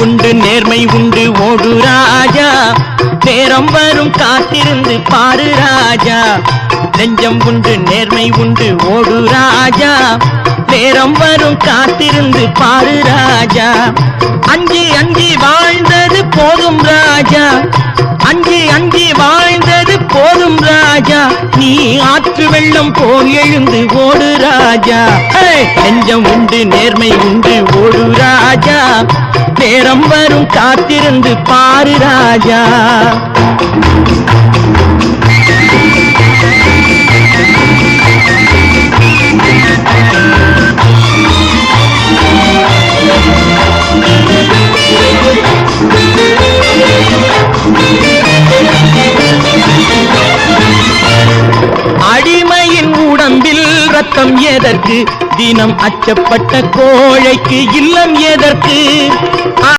உண்டு நேர்மை உண்டு ஓடு ராஜா, நேரம் வரும் காத்திருந்து பாரு ராஜா. நெஞ்சம் உண்டு நேர்மை உண்டு ஓடு ராஜா, நேரம் வரும் காத்திருந்து பாரு ராஜா. அஞ்சி அஞ்சி வாழ்ந்தது போதும் ராஜா, அஞ்சி அஞ்சி வாழ்ந்தது போதும் ராஜா. நீ ஆற்று வெள்ளம் போல் எழுந்து ஓடு ராஜா. நெஞ்சம் உண்டு நேர்மை உண்டு ஓடு ராஜா, நேரம் வரும் காத்திருந்து பாரு ராஜா. அடிமையின் உடம்பில் ரத்தம் எதற்கு, தினம் அச்சப்பட்ட கோழைக்கு இல்லம் எதற்கு.